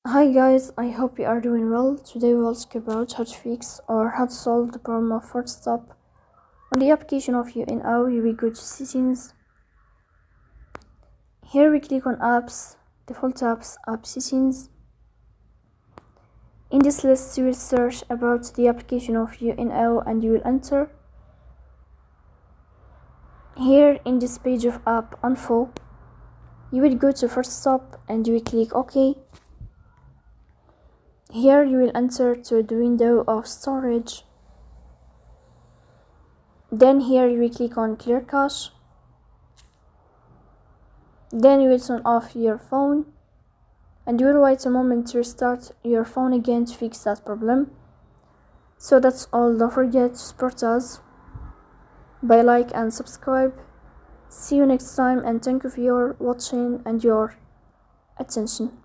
Hi guys, I hope you are doing well. Today we'll talk about how to fix or how to solve the problem of Forcestop. On the application of UNO, we go to settings. Here we click on apps, default apps, app settings. In this list you will search about the application of UNO and you will enter. Here in this page of app info, you will go to Forcestop and you will click OK. Here you will enter to the window of storage. Then here you will click on clear cache. Then you will turn off your phone and you will wait a moment to restart your phone again to fix that problem. So that's all. Don't forget to support us by like and subscribe. See you next time and thank you for your watching and your attention.